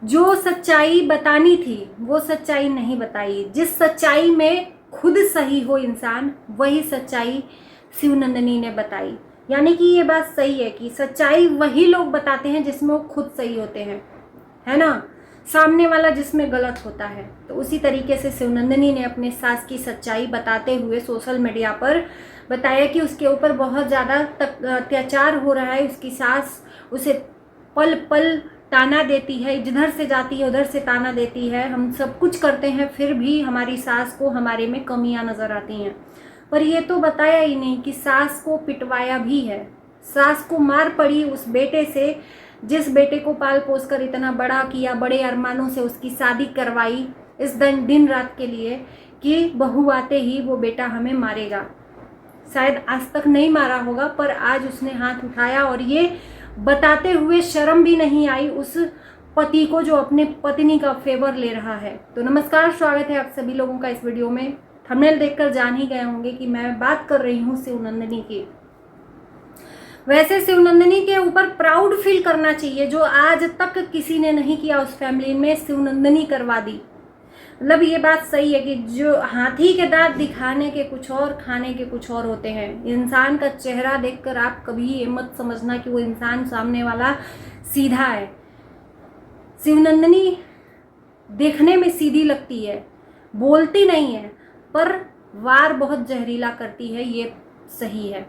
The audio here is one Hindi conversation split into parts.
जो सच्चाई बतानी थी वो सच्चाई नहीं बताई। जिस सच्चाई में खुद सही हो इंसान, वही सच्चाई शिवनंदिनी ने बताई। यानी कि ये बात सही है कि सच्चाई वही लोग बताते हैं जिसमें वो खुद सही होते हैं, है ना, सामने वाला जिसमें गलत होता है। तो उसी तरीके से शिवनंदिनी ने अपने सास की सच्चाई बताते हुए सोशल मीडिया पर बताया कि उसके ऊपर बहुत ज़्यादा अत्याचार हो रहा है। उसकी सास उसे पल पल ताना देती है, जिधर से जाती है उधर से ताना देती है। हम सब कुछ करते हैं फिर भी हमारी सास को हमारे में कमियां नज़र आती हैं। पर ये तो बताया ही नहीं कि सास को पिटवाया भी है। सास को मार पड़ी उस बेटे से जिस बेटे को पाल पोस कर इतना बड़ा किया, बड़े अरमानों से उसकी शादी करवाई इस दिन रात के लिए कि बहू आते ही वो बेटा हमें मारेगा। शायद आज तक नहीं मारा होगा, पर आज उसने हाथ उठाया और ये बताते हुए शर्म भी नहीं आई उस पति को जो अपने पत्नी का फेवर ले रहा है। तो नमस्कार, स्वागत है आप सभी लोगों का इस वीडियो में। थंबनेल देखकर जान ही गए होंगे कि मैं बात कर रही हूँ शिवनंदिनी की। वैसे शिवनंदिनी के ऊपर प्राउड फील करना चाहिए, जो आज तक किसी ने नहीं किया उस फैमिली में शिवनंदिनी करवा दी। मतलब ये बात सही है कि जो हाथी के दांत दिखाने के कुछ और, खाने के कुछ और होते हैं। इंसान का चेहरा देखकर आप कभी ये मत समझना कि वो इंसान सामने वाला सीधा है। शिवनंदिनी देखने में सीधी लगती है, बोलती नहीं है, पर वार बहुत जहरीला करती है, ये सही है।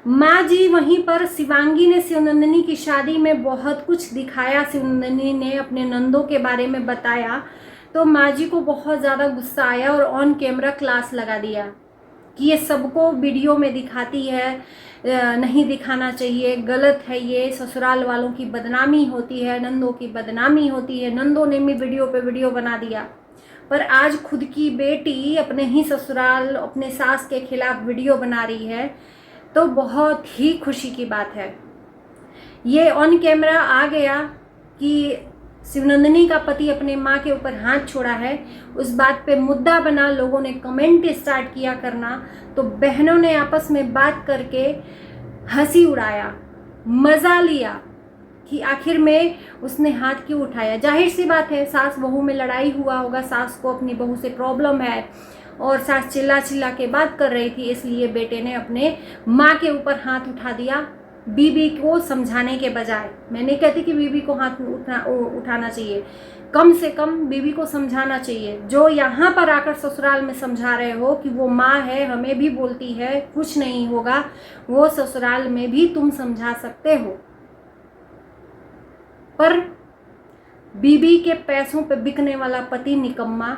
माँ जी वहीं पर शिवांगी ने शिवनंदिनी की शादी में बहुत कुछ दिखाया। शिवनंदिनी ने अपने नंदों के बारे में बताया तो माँ जी को बहुत ज़्यादा गुस्सा आया और ऑन कैमरा क्लास लगा दिया कि ये सबको वीडियो में दिखाती है, नहीं दिखाना चाहिए, गलत है, ये ससुराल वालों की बदनामी होती है, नंदों की बदनामी होती है। नंदों ने भी वीडियो पे वीडियो बना दिया, पर आज खुद की बेटी अपने ही ससुराल अपने सास के खिलाफ वीडियो बना रही है, तो बहुत ही खुशी की बात है। ये ऑन कैमरा आ गया कि शिवनंदिनी का पति अपने माँ के ऊपर हाथ छोड़ा है, उस बात पे मुद्दा बना, लोगों ने कमेंट स्टार्ट किया करना। तो बहनों ने आपस में बात करके हंसी उड़ाया, मज़ा लिया कि आखिर में उसने हाथ क्यों उठाया। जाहिर सी बात है, सास बहू में लड़ाई हुआ होगा, सास को अपनी बहू से प्रॉब्लम है और सास चिल्ला चिल्ला के बात कर रही थी, इसलिए बेटे ने अपने माँ के ऊपर हाथ उठा दिया बीबी को समझाने के बजाय। मैं नहीं कहती कि बीबी को हाथ उठाना चाहिए, कम से कम बीबी को समझाना चाहिए। जो यहाँ पर आकर ससुराल में समझा रहे हो कि वो माँ है, हमें भी बोलती है, कुछ नहीं होगा, वो ससुराल में भी तुम समझा सकते हो। पर बीबी के पैसों पे बिकने वाला पति निकम्मा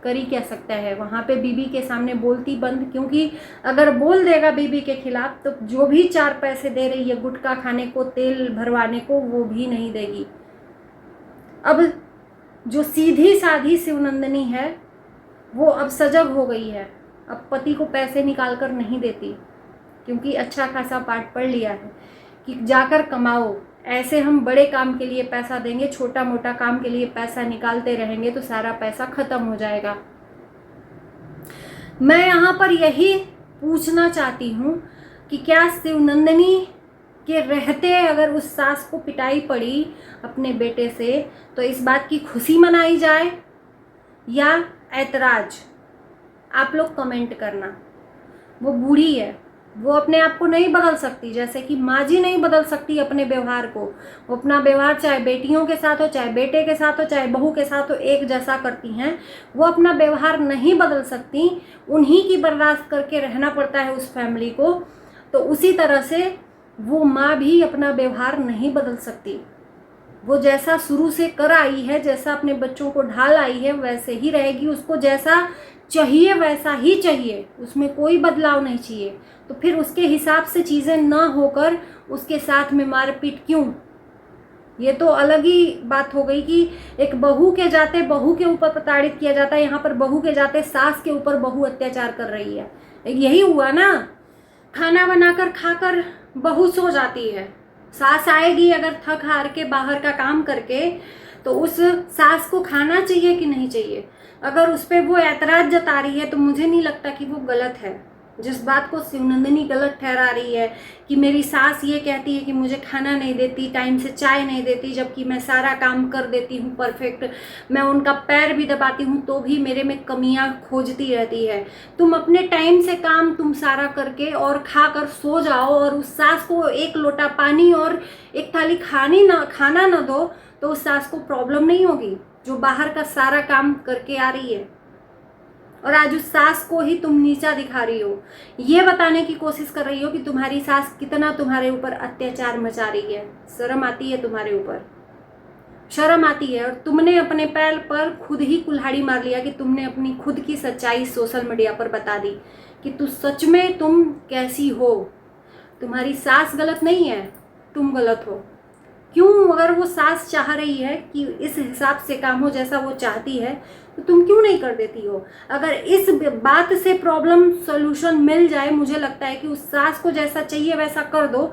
कर ही क्या सकता है। वहाँ पे बीबी के सामने बोलती बंद, क्योंकि अगर बोल देगा बीबी के खिलाफ तो जो भी 4 पैसे दे रही है गुटखा खाने को, तेल भरवाने को, वो भी नहीं देगी। अब जो सीधी साधी शिवनंदिनी है वो अब सजग हो गई है, अब पति को पैसे निकाल कर नहीं देती, क्योंकि अच्छा खासा पाठ पढ़ लिया है कि जाकर कमाओ। ऐसे हम बड़े काम के लिए पैसा देंगे, छोटा मोटा काम के लिए पैसा निकालते रहेंगे तो सारा पैसा खत्म हो जाएगा। मैं यहाँ पर यही पूछना चाहती हूँ कि क्या शिवनंदिनी के रहते अगर उस सास को पिटाई पड़ी अपने बेटे से तो इस बात की खुशी मनाई जाए या ऐतराज? आप लोग कमेंट करना। वो बूढ़ी है, वो अपने आप को नहीं बदल सकती, जैसे कि माँ जी नहीं बदल सकती अपने व्यवहार को। वो अपना व्यवहार चाहे बेटियों के साथ हो, चाहे बेटे के साथ हो, चाहे बहू के साथ हो, एक जैसा करती हैं। वो अपना व्यवहार नहीं बदल सकती, उन्हीं की बर्दाश्त करके रहना पड़ता है उस फैमिली को। तो उसी तरह से वो माँ भी अपना व्यवहार नहीं बदल सकती। वो जैसा शुरू से कर आई है, जैसा अपने बच्चों को ढाल आई है, वैसे ही रहेगी। उसको जैसा चाहिए वैसा ही चाहिए, उसमें कोई बदलाव नहीं चाहिए। तो फिर उसके हिसाब से चीज़ें ना होकर उसके साथ में मारपीट क्यों? ये तो अलग ही बात हो गई कि एक बहू के जाते बहू के ऊपर प्रताड़ित किया जाता है, यहाँ पर बहू के जाते सास के ऊपर बहू अत्याचार कर रही है। यही हुआ ना, खाना बनाकर खाकर बहू सो जाती है, सास आएगी अगर थक हार के बाहर का काम करके, तो उस सास को खाना चाहिए कि नहीं चाहिए? अगर उस पर वो ऐतराज़ जता रही है तो मुझे नहीं लगता कि वो गलत है। जिस बात को शिवनंदिनी गलत ठहरा रही है कि मेरी सास ये कहती है कि मुझे खाना नहीं देती, टाइम से चाय नहीं देती, जबकि मैं सारा काम कर देती हूँ परफेक्ट, मैं उनका पैर भी दबाती हूँ तो भी मेरे में कमियाँ खोजती रहती है। तुम अपने टाइम से काम तुम सारा करके और खा कर सो जाओ और उस सास को एक लोटा पानी और एक थाली खाना ना दो तो उस सास को प्रॉब्लम नहीं होगी जो बाहर का सारा काम करके आ रही है। और आज उस सास को ही तुम नीचा दिखा रही हो, ये बताने की कोशिश कर रही हो कि तुम्हारी सास कितना तुम्हारे ऊपर अत्याचार मचा रही है। शर्म आती है तुम्हारे ऊपर, शर्म आती है। और तुमने अपने पैर पर खुद ही कुल्हाड़ी मार लिया कि तुमने अपनी खुद की सच्चाई सोशल मीडिया पर बता दी कि तू सच में तुम कैसी हो। तुम्हारी सास गलत नहीं है, तुम गलत हो। क्यों? अगर वो सास चाह रही है कि इस हिसाब से काम हो जैसा वो चाहती है तो तुम क्यों नहीं कर देती हो? अगर इस बात से प्रॉब्लम सॉल्यूशन मिल जाए, मुझे लगता है कि उस सास को जैसा चाहिए वैसा कर दो,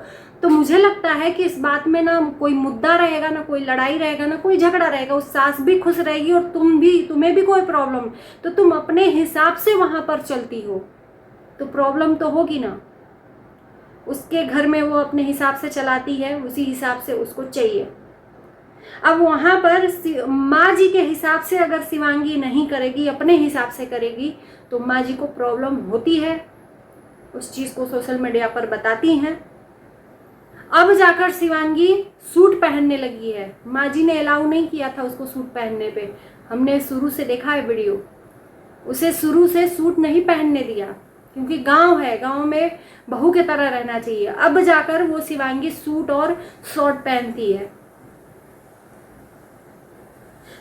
तो मुझे लगता है कि इस बात में ना कोई मुद्दा रहेगा, ना कोई लड़ाई रहेगा, ना कोई झगड़ा रहेगा। उस सास भी खुश रहेगी और तुम्हें भी कोई प्रॉब्लम, तो तुम अपने हिसाब से वहां पर चलती हो तो प्रॉब्लम तो होगी ना। उसके घर में वो अपने हिसाब से चलाती है, उसी हिसाब से उसको चाहिए। अब वहां पर माँ जी के हिसाब से अगर शिवांगी नहीं करेगी, अपने हिसाब से करेगी, तो माँ जी को प्रॉब्लम होती है। उस चीज को सोशल मीडिया पर बताती हैं। अब जाकर शिवांगी सूट पहनने लगी है। माँ जी ने अलाउ नहीं किया था उसको सूट पहनने पे, हमने शुरू से देखा है वीडियो। उसे शुरू से सूट नहीं पहनने दिया क्योंकि गांव है, गांव में बहू की तरह रहना चाहिए। अब जाकर वो शिवांगी सूट और शॉर्ट पहनती है।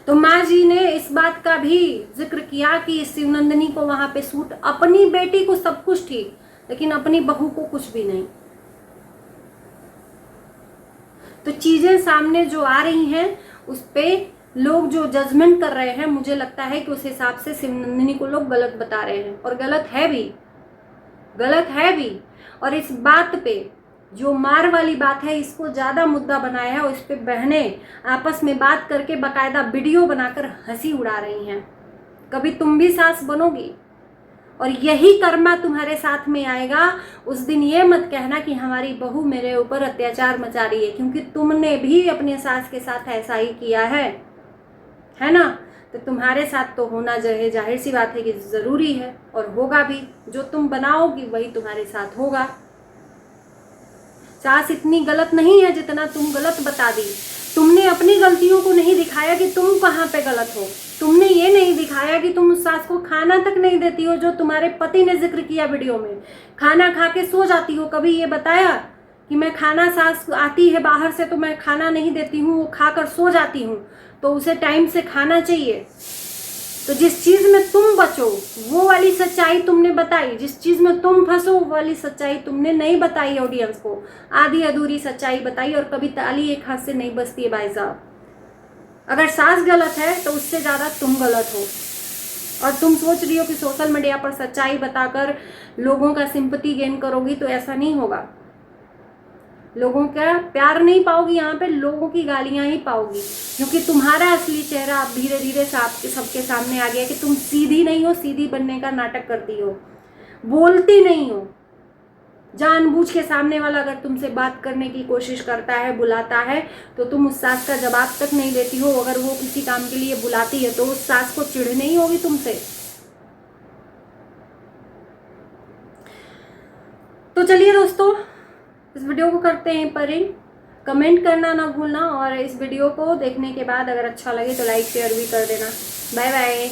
तो माँ जी ने इस बात का भी जिक्र किया कि शिवनंदिनी को वहां पे सूट, अपनी बेटी को सब कुछ ठीक, लेकिन अपनी बहू को कुछ भी नहीं। तो चीजें सामने जो आ रही हैं उस पे लोग जो जजमेंट कर रहे हैं, मुझे लगता है कि उस हिसाब से शिवनंदिनी को लोग गलत बता रहे हैं। और गलत है भी, गलत है भी। और इस बात पे जो मार वाली बात है, इसको ज्यादा मुद्दा बनाया है और इस पे बहनें आपस में बात करके बाकायदा वीडियो बनाकर हंसी उड़ा रही हैं। कभी तुम भी सास बनोगी और यही कर्मा तुम्हारे साथ में आएगा। उस दिन ये मत कहना कि हमारी बहू मेरे ऊपर अत्याचार मचा रही है, क्योंकि तुमने भी अपने सास के साथ ऐसा ही किया है ना। तो तुम्हारे साथ तो होना जाहिर सी बात है कि जरूरी है और होगा भी। जो तुम बनाओगी वही तुम्हारे साथ होगा। सास इतनी गलत नहीं है जितना तुम गलत बता दी। तुमने अपनी गलतियों को नहीं दिखाया कि तुम कहाँ पे गलत हो। तुमने ये नहीं दिखाया कि तुम उस सास को खाना तक नहीं देती हो जो तुम्हारे पति ने जिक्र किया वीडियो में। खाना खा के सो जाती हो। कभी ये बताया कि मैं खाना, सास आती है बाहर से तो मैं खाना नहीं देती हूँ, वो खाकर सो जाती हूँ, तो उसे टाइम से खाना चाहिए। तो जिस चीज में तुम बचो वो वाली सच्चाई तुमने बताई, जिस चीज में तुम फंसो वो वाली सच्चाई तुमने नहीं बताई ऑडियंस को। आधी अधूरी सच्चाई बताई। और कभी ताली एक हाथ से नहीं बजती है भाई साहब। अगर सास गलत है तो उससे ज्यादा तुम गलत हो। और तुम सोच रही हो कि सोशल मीडिया पर सच्चाई बताकर लोगों का सिंपैथी गेन करोगी, तो ऐसा नहीं होगा। लोगों का प्यार नहीं पाओगी, यहाँ पे लोगों की गालियां ही पाओगी, क्योंकि तुम्हारा असली चेहरा अब धीरे धीरे सबके सामने आ गया कि तुम सीधी नहीं हो, सीधी बनने का नाटक करती हो, बोलती नहीं हो। जानबूझ के सामने वाला अगर तुमसे बात करने की कोशिश करता है, बुलाता है, तो तुम उस सास का जवाब तक नहीं देती हो। अगर वो किसी काम के लिए बुलाती है तो उस सास को चिढ़ नहीं होगी तुमसे। तो चलिए दोस्तों, इस वीडियो को करते हैं पर एंड। कमेंट करना ना भूलना और इस वीडियो को देखने के बाद अगर अच्छा लगे तो लाइक शेयर भी कर देना। Bye bye.